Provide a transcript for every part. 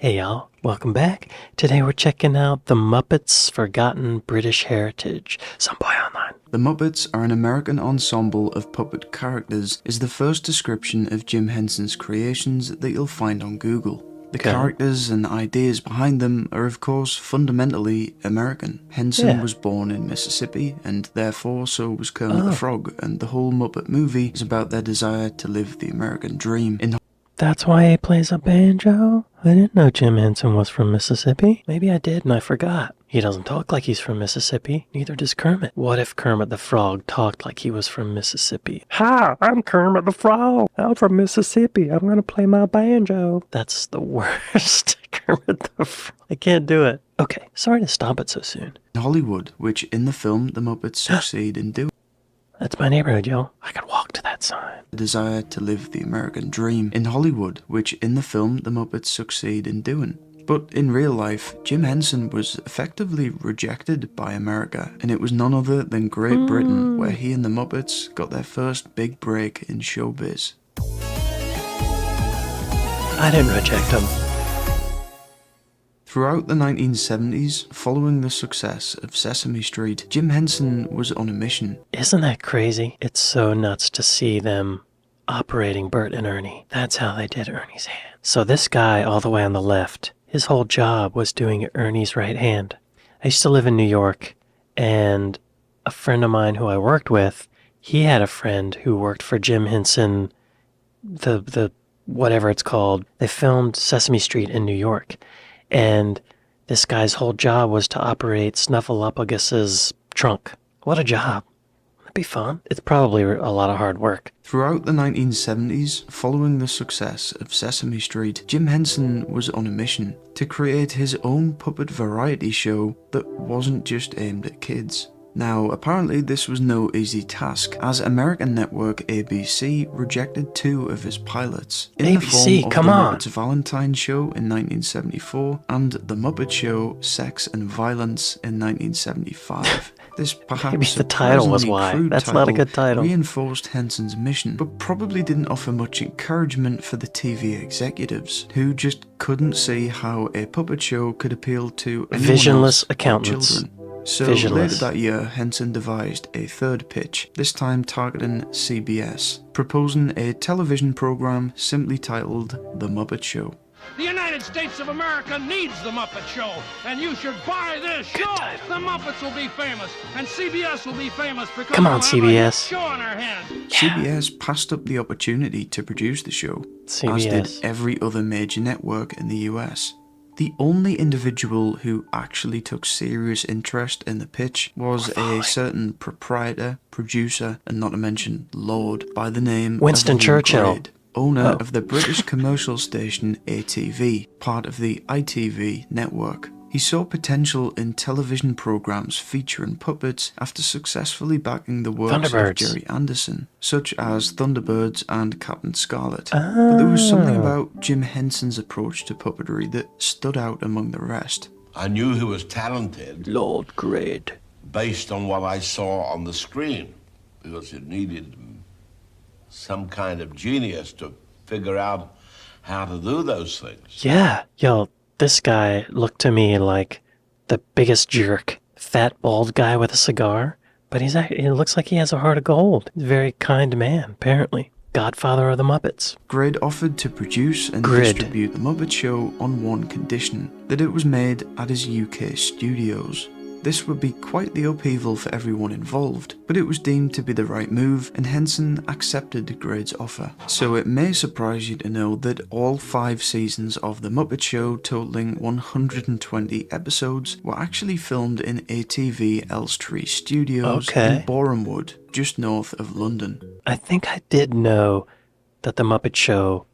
Hey y'all, welcome back. Today we're checking out the Muppets' Forgotten British Heritage. SomeBoi Online. The Muppets are an American ensemble of puppet characters is the first description of Jim Henson's creations that you'll find on Google. The characters and ideas behind them are of course fundamentally American. Henson was born in Mississippi and therefore so was Kermit the Frog, and the whole Muppet movie is about their desire to live the American dream. That's why he plays a banjo? I didn't know Jim Henson was from Mississippi. Maybe I did and I forgot. He doesn't talk like he's from Mississippi. Neither does Kermit. What if Kermit the Frog talked like he was from Mississippi? Hi, I'm Kermit the Frog. I'm from Mississippi. I'm gonna play my banjo. That's the worst. Kermit the Frog. I can't do it. Okay, sorry to stop it so soon. In Hollywood, which in the film the Muppets succeed in doing. That's my neighborhood, yo. I could walk to that sign. The desire to live the American dream in Hollywood, which in the film the Muppets succeed in doing. But in real life, Jim Henson was effectively rejected by America, and it was none other than Great Britain where he and the Muppets got their first big break in showbiz. I didn't reject him. Throughout the 1970s, following the success of Sesame Street, Jim Henson was on a mission. Isn't that crazy? It's so nuts to see them operating Bert and Ernie. That's how they did Ernie's hand. So this guy all the way on the left, his whole job was doing Ernie's right hand. I used to live in New York, and a friend of mine who I worked with, he had a friend who worked for Jim Henson, the whatever it's called. They filmed Sesame Street in New York. And this guy's whole job was to operate Snuffleupagus's trunk. What a job. That'd be fun. It's probably a lot of hard work. Throughout the 1970s, following the success of Sesame Street, Jim Henson was on a mission to create his own puppet variety show that wasn't just aimed at kids. Now, apparently this was no easy task, as American network ABC rejected 2 of his pilots. In the form of the Muppets Valentine Show in 1974 and The Muppet Show Sex and Violence in 1975. This perhaps maybe the title was why. That's not a good title. Reinforced Henson's mission, but probably didn't offer much encouragement for the TV executives, who just couldn't see how a puppet show could appeal to visionless accountants. Children. So later that year, Henson devised a third pitch, this time targeting CBS, proposing a television program simply titled The Muppet Show. The United States of America needs The Muppet Show, and you should buy this show. The Muppets will be famous, and CBS will be famous because come on, CBS. Show on our hands. CBS passed up the opportunity to produce the show, as did every other major network in the US. The only individual who actually took serious interest in the pitch was a certain proprietor, producer, and not to mention lord by the name Winston of Churchill, Grade, owner of the British commercial station ATV, part of the ITV network. He saw potential in television programs featuring puppets after successfully backing the works of Jerry Anderson, such as Thunderbirds and Captain Scarlet. But there was something about Jim Henson's approach to puppetry that stood out among the rest. I knew he was talented, Lord Grade, based on what I saw on the screen, because it needed some kind of genius to figure out how to do those things. Yeah, yo. This guy looked to me like the biggest jerk. Fat, bald guy with a cigar. But it looks like he has a heart of gold. He's a very kind man, apparently. Godfather of the Muppets. Grid offered to produce and distribute The Muppet Show on one condition, that it was made at his UK studios. This would be quite the upheaval for everyone involved, but it was deemed to be the right move, and Henson accepted Grade's offer. So it may surprise you to know that all 5 seasons of The Muppet Show, totaling 120 episodes, were actually filmed in ATV Elstree Studios in Borehamwood, just north of London. I think I did know that The Muppet Show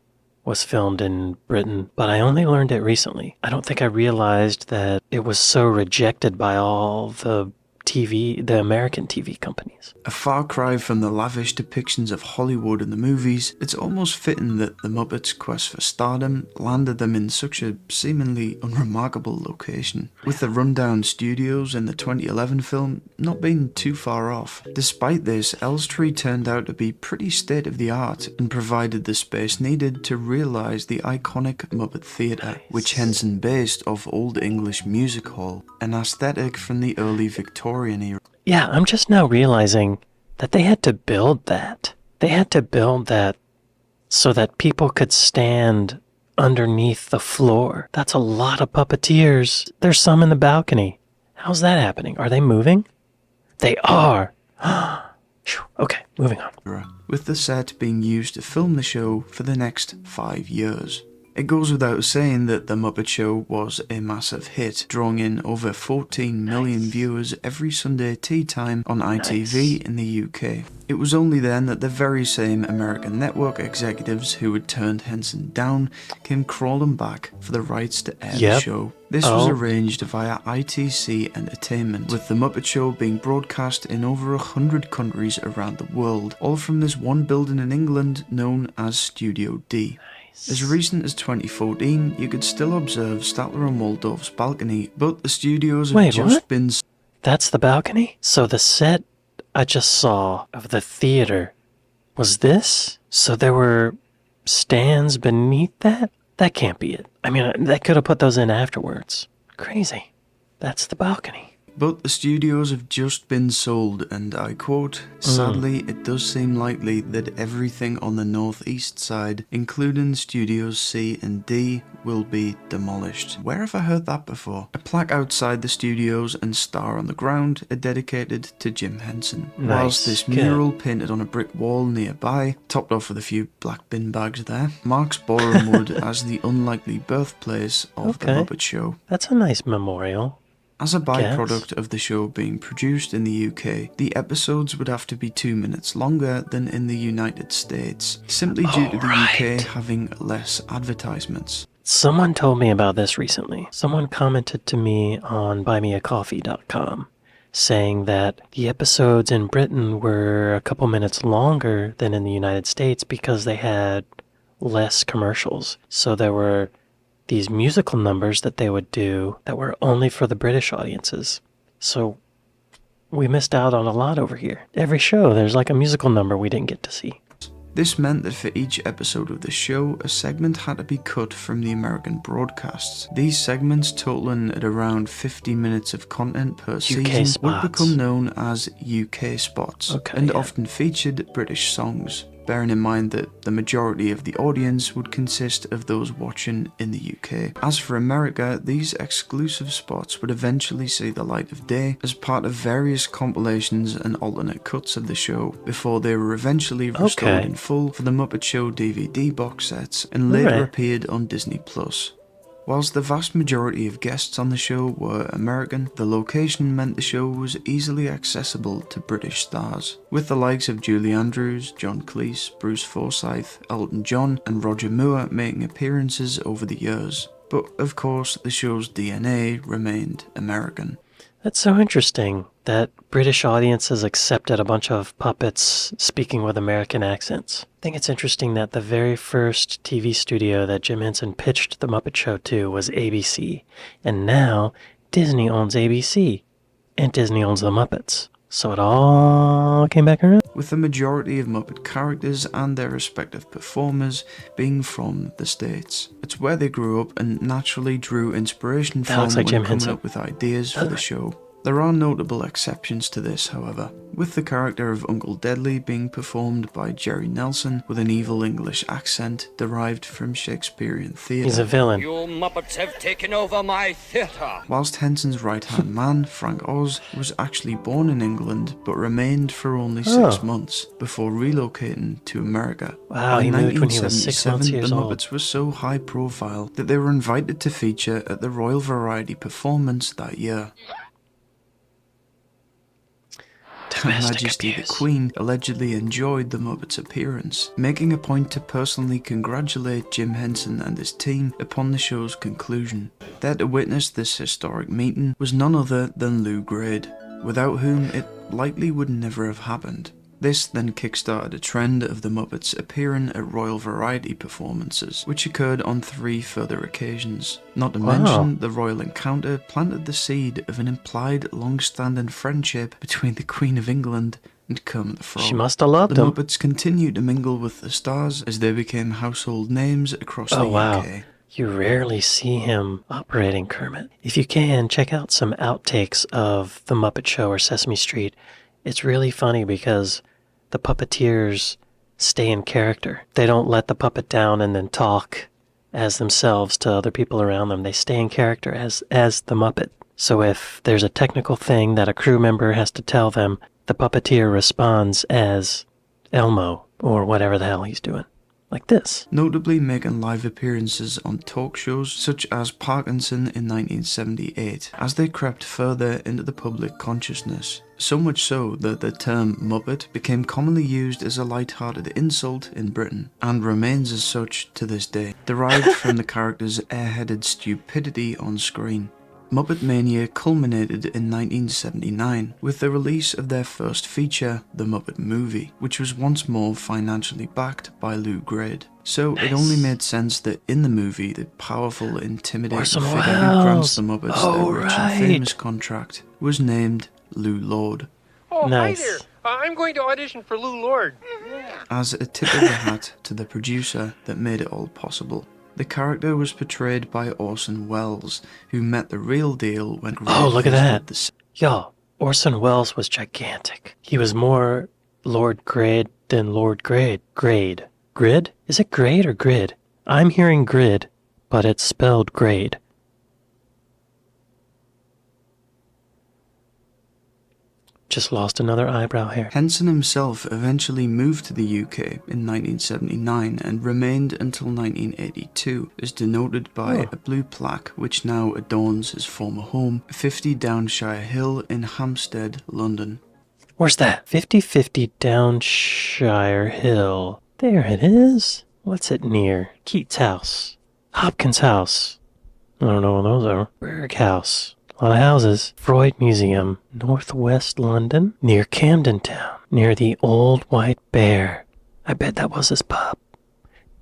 was filmed in Britain, but I only learned it recently. I don't think I realized that it was so rejected by all the the American TV companies. A far cry from the lavish depictions of Hollywood in the movies, it's almost fitting that the Muppets' quest for stardom landed them in such a seemingly unremarkable location, with the rundown studios in the 2011 film not being too far off. Despite this, Elstree turned out to be pretty state-of-the-art and provided the space needed to realise the iconic Muppet Theatre, which Henson based off Old English Music Hall, an aesthetic from the early Victorian era. Yeah, I'm just now realizing that they had to build that. They had to build that so that people could stand underneath the floor. That's a lot of puppeteers. There's some in the balcony. How's that happening? Are they moving? They are. Okay, moving on. With the set being used to film the show for the next 5 years. It goes without saying that The Muppet Show was a massive hit, drawing in over 14 million viewers every Sunday tea time on ITV in the UK. It was only then that the very same American network executives who had turned Henson down came crawling back for the rights to air the show. This was arranged via ITC Entertainment, with The Muppet Show being broadcast in over 100 countries around the world, all from this one building in England known as Studio D. As recent as 2014, you could still observe Statler and Waldorf's balcony, but the studios have just been... That's the balcony? So the set I just saw of the theater was this? So there were stands beneath that? That can't be it. I mean, they could have put those in afterwards. Crazy. That's the balcony. But the studios have just been sold, and I quote, "Sadly, it does seem likely that everything on the northeast side, including Studios C and D, will be demolished." Where have I heard that before? A plaque outside the studios and Star on the Ground are dedicated to Jim Henson. Whilst this mural painted on a brick wall nearby, topped off with a few black bin bags there, marks Boreham Wood as the unlikely birthplace of The Muppet Show. That's a nice memorial. As a byproduct of the show being produced in the UK, the episodes would have to be 2 minutes longer than in the United States, simply due to the UK having less advertisements. Someone told me about this recently. Someone commented to me on buymeacoffee.com saying that the episodes in Britain were a couple minutes longer than in the United States because they had less commercials. So there were these musical numbers that they would do that were only for the British audiences. So we missed out on a lot over here. Every show, there's like a musical number we didn't get to see. This meant that for each episode of the show, a segment had to be cut from the American broadcasts. These segments, totaling at around 50 minutes of content per season, would become known as UK spots, and often featured British songs, bearing in mind that the majority of the audience would consist of those watching in the UK. As for America, these exclusive spots would eventually see the light of day as part of various compilations and alternate cuts of the show, before they were eventually restored in full for the Muppet Show DVD box sets and later appeared on Disney+. Whilst the vast majority of guests on the show were American, the location meant the show was easily accessible to British stars, with the likes of Julie Andrews, John Cleese, Bruce Forsyth, Elton John and Roger Moore making appearances over the years. But of course, the show's DNA remained American. That's so interesting that British audiences accepted a bunch of puppets speaking with American accents. I think it's interesting that the very first TV studio that Jim Henson pitched The Muppet Show to was ABC, and now Disney owns ABC, and Disney owns The Muppets. So it all came back around. With the majority of Muppet characters and their respective performers being from the States. It's where they grew up and naturally drew inspiration from when coming up with ideas for the show. There are notable exceptions to this, however, with the character of Uncle Deadly being performed by Jerry Nelson with an evil English accent derived from Shakespearean theatre. He's a villain. You Muppets have taken over my theatre. Whilst Henson's right-hand man, Frank Oz, was actually born in England but remained for only 6 months before relocating to America. Wow, he moved when he was 6 months The Muppets were so high profile that they were invited to feature at the Royal Variety Performance that year. Her Majesty the Queen allegedly enjoyed the Muppets' appearance, making a point to personally congratulate Jim Henson and his team upon the show's conclusion. There to witness this historic meeting was none other than Lou Grade. without whom it likely would never have happened. This then kickstarted a trend of the Muppets appearing at Royal Variety performances, which occurred on 3 further occasions. Not to mention, the royal encounter planted the seed of an implied long-standing friendship between the Queen of England and Kermit the Frog. She must have loved him. him. The Muppets continued to mingle with the stars as they became household names across the UK. You rarely see him operating Kermit. If you can, check out some outtakes of The Muppet Show or Sesame Street. It's really funny because the puppeteers stay in character. They don't let the puppet down and then talk as themselves to other people around them. They stay in character as the Muppet. So if there's a technical thing that a crew member has to tell them, the puppeteer responds as Elmo or whatever the hell he's doing. Like this. Notably making live appearances on talk shows such as Parkinson in 1978, as they crept further into the public consciousness. So much so that the term Muppet became commonly used as a light-hearted insult in Britain, and remains as such to this day, derived from the character's airheaded stupidity on screen. Muppet Mania culminated in 1979 with the release of their first feature, The Muppet Movie, which was once more financially backed by Lou Grade. So it only made sense that in the movie, the powerful, intimidating figure who grants the Muppets their rich and famous contract was named Lou Lord. Oh, hi there. I'm going to audition for Lou Lord. As a tip of the hat to the producer that made it all possible. The character was portrayed by Orson Welles, who met the real deal when... Oh, look at that. Yo, Orson Welles was gigantic. He was more Lord Grade than Lord Grade. Grade. Grid? Is it grade or grid? I'm hearing grid, but it's spelled grade. Just lost another eyebrow hair. Henson himself eventually moved to the UK in 1979 and remained until 1982, as denoted by a blue plaque which now adorns his former home, 50 Downshire Hill in Hampstead, London. Where's that? 5050 Downshire Hill. There it is. What's it near? Keats House. Hopkins House. I don't know what those are. Berg House. A lot of houses. Freud Museum, northwest London, near Camden Town, near the Old White Bear. I bet that was his pub.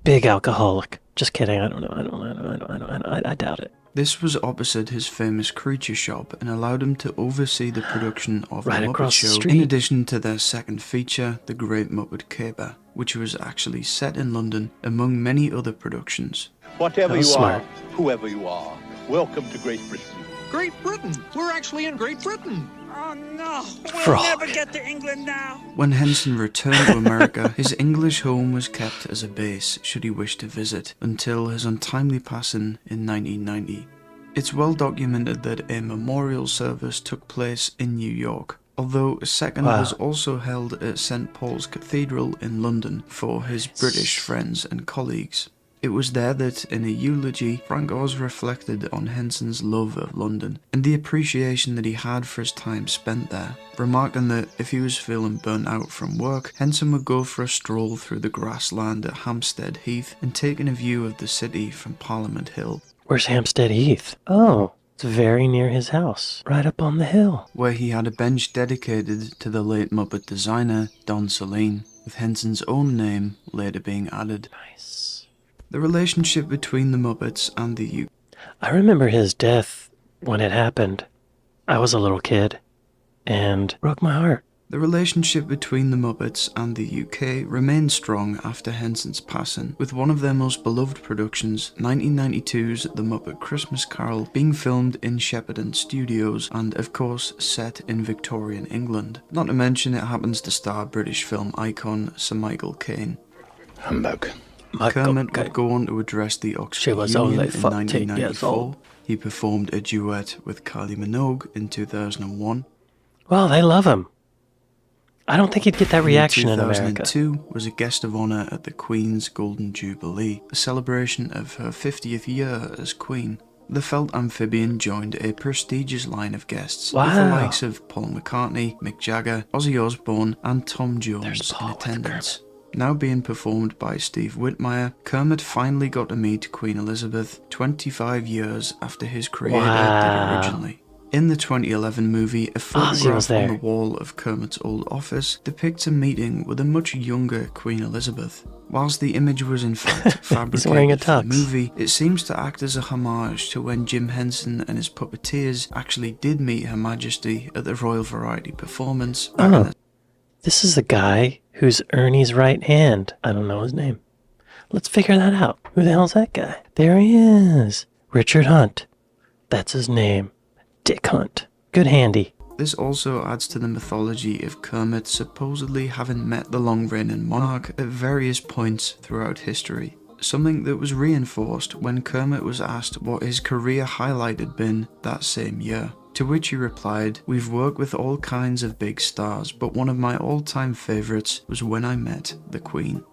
Big alcoholic. Just kidding. I don't know. I doubt it. This was opposite his famous creature shop and allowed him to oversee the production of right the Muppet Show, in addition to their second feature, The Great Muppet Caper, which was actually set in London, among many other productions. Whatever you are, whoever you are, welcome to Great Britain. Great Britain! We're actually in Great Britain! Oh no, we'll never get to England now. When Henson returned to America, his English home was kept as a base should he wish to visit, until his untimely passing in 1990. It's well documented that a memorial service took place in New York, although a second was also held at St. Paul's Cathedral in London for his British friends and colleagues. It was there that, in a eulogy, Frank Oz reflected on Henson's love of London and the appreciation that he had for his time spent there, remarking that if he was feeling burnt out from work, Henson would go for a stroll through the grassland at Hampstead Heath and taking a view of the city from Parliament Hill. Where's Hampstead Heath? Oh, it's very near his house, right up on the hill. Where he had a bench dedicated to the late Muppet designer, Don Saleen, with Henson's own name later being added. Nice. The relationship between the Muppets and the UK. I remember his death when it happened. I was a little kid, and broke my heart. The relationship between the Muppets and the UK remained strong after Henson's passing, with one of their most beloved productions, 1992's The Muppet Christmas Carol, being filmed in Shepperton Studios and, of course, set in Victorian England. Not to mention it happens to star British film icon Sir Michael Caine. Humbug. Kermit would go on to address the Oxford Union in 1994. He performed a duet with Kylie Minogue in 2001. Well, they love him. I don't think he'd get that reaction in America. 2002 was a guest of honour at the Queen's Golden Jubilee, a celebration of her 50th year as Queen. The Felt Amphibian joined a prestigious line of guests, with the likes of Paul McCartney, Mick Jagger, Ozzy Osbourne and Tom Jones in attendance. Now being performed by Steve Whitmire, Kermit finally got to meet Queen Elizabeth 25 years after his creator did originally. In the 2011 movie, a Fozzie was photograph on there. the wall of Kermit's old office depicts a meeting with a much younger Queen Elizabeth. Whilst the image was in fact wearing a fabricated for the tux. movie, it seems to act as a homage to when Jim Henson and his puppeteers actually did meet Her Majesty at the Royal Variety performance back in the This is the guy who's Ernie's right hand. I don't know his name. Let's figure that out. Who the hell's that guy? There he is. Richard Hunt. That's his name. Dick Hunt. Good handy. This also adds to the mythology of Kermit supposedly having met the long-reigning monarch at various points throughout history, something that was reinforced when Kermit was asked what his career highlight had been that same year. To which he replied, "We've worked with all kinds of big stars, but one of my all-time favourites was when I met the Queen."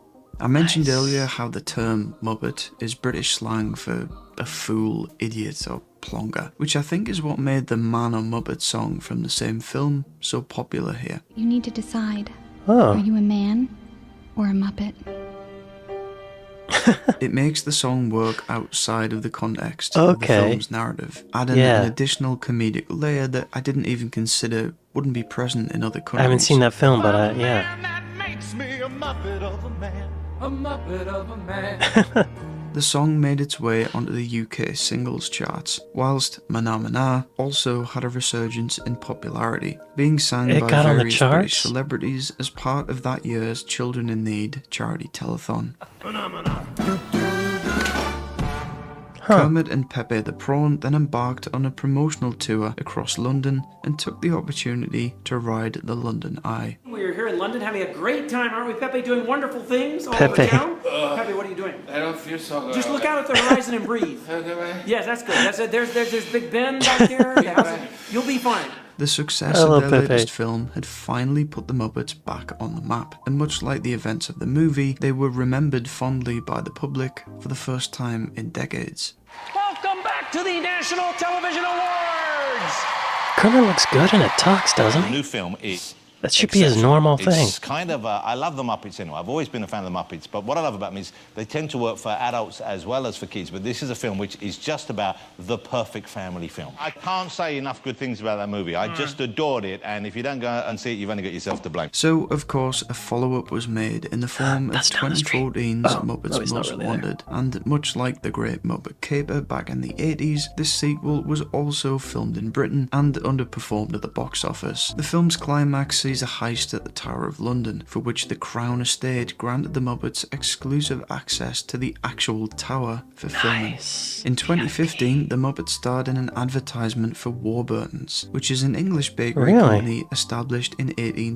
I mentioned earlier how the term Muppet is British slang for a fool, idiot or plonker, which I think is what made the Man or Muppet song from the same film so popular here. You need to decide. Oh. Are you a man or a Muppet? It makes the song work outside of the context of the Okay. film's narrative, adding an additional comedic layer that I didn't even consider wouldn't be present in other countries. I haven't seen that film, but yeah. That makes me a Muppet of a man. A Muppet of a man. The song made its way onto the UK singles charts, whilst Mana Mana also had a resurgence in popularity, being sang It by got on the various charts? British celebrities as part of that year's Children in Need charity telethon. Kermit and Pepe the Prawn then embarked on a promotional tour across London and took the opportunity to ride the London Eye. We're here in London having a great time, aren't we, Pepe? Doing wonderful things all Pepe. over town. Pepe, what are you doing? I don't feel so good. Just look out at the horizon and breathe. Yes, that's good. That's it. There's Big Ben back there. The house. You'll be fine. The success I love of their Pepe. latest film had finally put the Muppets back on the map, and much like the events of the movie, they were remembered fondly by the public for the first time in decades. Welcome back to the National Television Awards. Kermit looks good in it talks, doesn't The he? new film is... That should be his normal thing. It's kind of, I love the Muppets anyway. I've always been a fan of the Muppets, but what I love about them is they tend to work for adults as well as for kids, but this is a film which is just about the perfect family film. I can't say enough good things about that movie. I just adored it, and if you don't go and see it, you've only got yourself to blame. So, of course, a follow-up was made in the form of That's down the street. 2014's Oh, Muppets no, he's not Most really Wanted, and much like the Great Muppet Caper back in the 80s, this sequel was also filmed in Britain and underperformed at the box office. The film's climax sees a heist at the Tower of London, for which the Crown Estate granted the Muppets exclusive access to the actual tower for filming. Nice. In 2015, the Muppets starred in an advertisement for Warburton's, which is an English bakery Really? company established in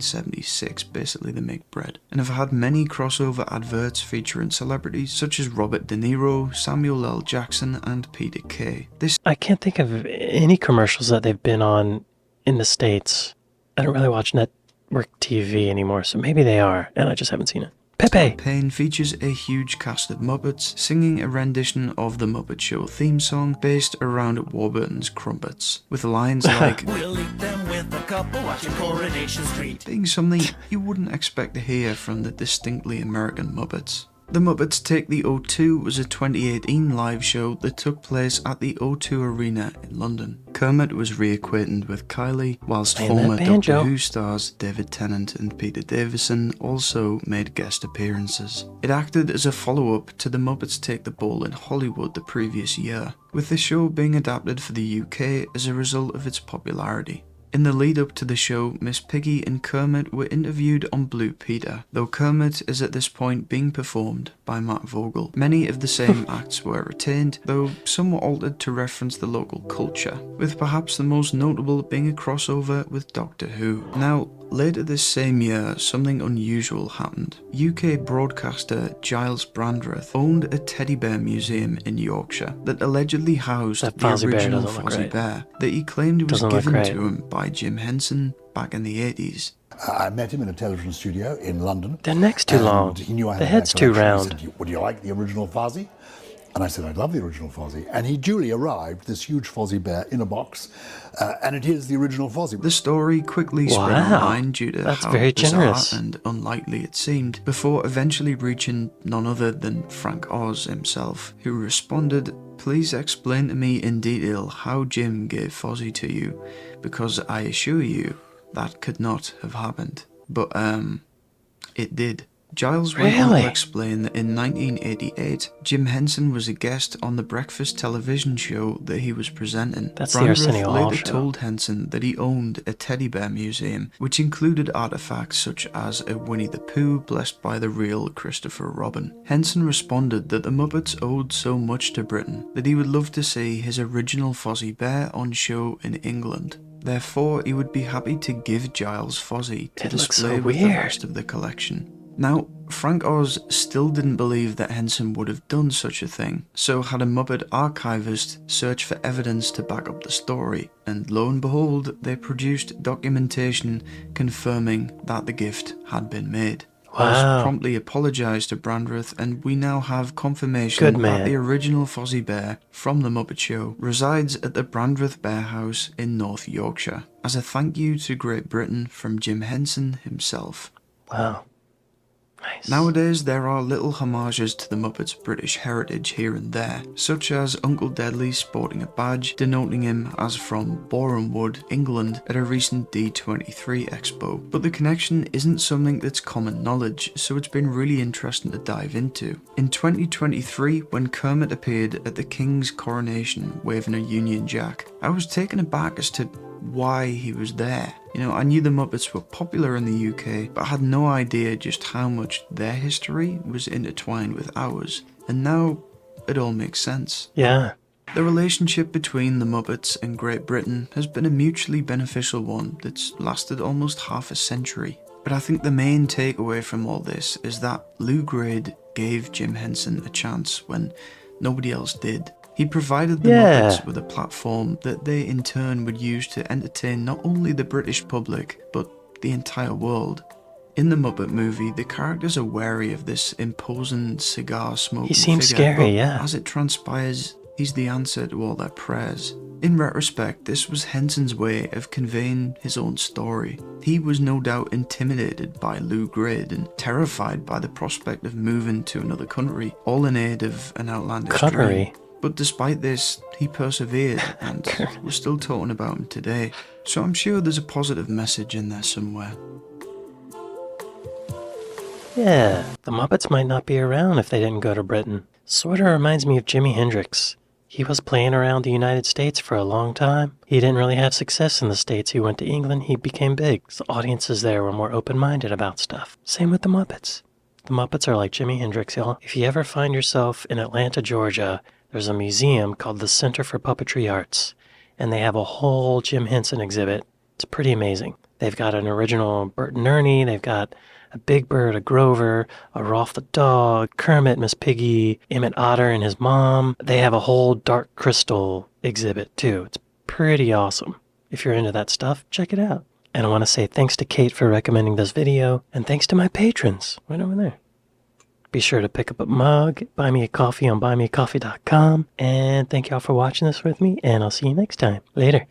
1876. Basically, they make bread, and have had many crossover adverts featuring celebrities such as Robert De Niro, Samuel L. Jackson, and Peter Kay. This I can't think of any commercials that they've been on in the States. I don't really watch network TV anymore, so maybe they are, and I just haven't seen it. Pepe! campaign features a huge cast of Muppets singing a rendition of the Muppet Show theme song based around Warburton's crumpets, with lines like We'll eat them with a couple watching Coronation Street. being something you wouldn't expect to hear from the distinctly American Muppets. The Muppets Take the O2 was a 2018 live show that took place at the O2 Arena in London. Kermit was reacquainted with Kylie, whilst Playing that former banjo. Doctor Who stars David Tennant and Peter Davison also made guest appearances. It acted as a follow-up to The Muppets Take the Ball in Hollywood the previous year, with the show being adapted for the UK as a result of its popularity. In the lead up to the show, Miss Piggy and Kermit were interviewed on Blue Peter, though Kermit is at this point being performed by Matt Vogel. Many of the same acts were retained, though some were altered to reference the local culture, with perhaps the most notable being a crossover with Doctor Who. Now, later this same year, something unusual happened. UK broadcaster Giles Brandreth owned a teddy bear museum in Yorkshire that allegedly housed That the Fozzie bear original doesn't look Fozzie great. bear that he claimed was Doesn't look given great. to him by Jim Henson back in the 80s. I met him in a television studio in London. Their neck's too and long. He knew I had The a head's bad too collection. round. He said, would you like the original Fozzie? And I said, I'd love the original Fozzie. And he duly arrived, this huge Fozzie bear in a box, and it is the original Fozzie. The story quickly spread online due to how very bizarre generous. and unlikely it seemed, before eventually reaching none other than Frank Oz himself, who responded, "Please explain to me in detail how Jim gave Fozzie to you, because I assure you that could not have happened." But, it did. Giles went on to explain that in 1988, Jim Henson was a guest on the breakfast television show that he was presenting. That's the Brandreth Arsenio Hall later show. told Henson that he owned a teddy bear museum, which included artifacts such as a Winnie the Pooh blessed by the real Christopher Robin. Henson responded that the Muppets owed so much to Britain that he would love to see his original Fozzie Bear on show in England. Therefore, he would be happy to give Giles Fozzie to display with the rest of the collection. Now, Frank Oz still didn't believe that Henson would have done such a thing, so had a Muppet archivist search for evidence to back up the story, and lo and behold, they produced documentation confirming that the gift had been made. Oz promptly apologised to Brandreth, and we now have confirmation that the original Fozzie Bear from The Muppet Show resides at the Brandreth Bear House in North Yorkshire, as a thank you to Great Britain from Jim Henson himself. Wow. Nice. Nowadays, there are little homages to the Muppets' British heritage here and there, such as Uncle Deadly sporting a badge denoting him as from Boreham Wood, England, at a recent D23 expo. But the connection isn't something that's common knowledge, so it's been really interesting to dive into. In 2023, when Kermit appeared at the King's coronation waving a Union Jack, I was taken aback as to why he was there. You know, I knew the Muppets were popular in the UK, but I had no idea just how much their history was intertwined with ours. And now, it all makes sense. Yeah. The relationship between the Muppets and Great Britain has been a mutually beneficial one that's lasted almost half a century. But I think the main takeaway from all this is that Lou Grade gave Jim Henson a chance when nobody else did. He provided the Muppets with a platform that they in turn would use to entertain not only the British public, but the entire world. In the Muppet movie, the characters are wary of this imposing cigar-smoking He seems figure, scary, but as it transpires, he's the answer to all their prayers. In retrospect, this was Henson's way of conveying his own story. He was no doubt intimidated by Lou Grade and terrified by the prospect of moving to another country, all in aid of an outlandish dream. But despite this, he persevered, and we're still talking about him today. So I'm sure there's a positive message in there somewhere. Yeah, the Muppets might not be around if they didn't go to Britain. Sorta reminds me of Jimi Hendrix. He was playing around the United States for a long time. He didn't really have success in the States. He went to England, he became big. The audiences there were more open-minded about stuff. Same with the Muppets. The Muppets are like Jimi Hendrix, y'all. If you ever find yourself in Atlanta, Georgia, there's a museum called the Center for Puppetry Arts, and they have a whole Jim Henson exhibit. It's pretty amazing. They've got an original Bert and Ernie, they've got a Big Bird, a Grover, a Rolf the dog, Kermit, Miss Piggy, Emmett Otter and his mom. They have a whole Dark Crystal exhibit too. It's pretty awesome. If you're into that stuff, check it out. And I want to say thanks to Kate for recommending this video, and thanks to my patrons right over there. Be sure to pick up a mug, buy me a coffee on buymeacoffee.com, and thank y'all for watching this with me, and I'll see you next time. Later.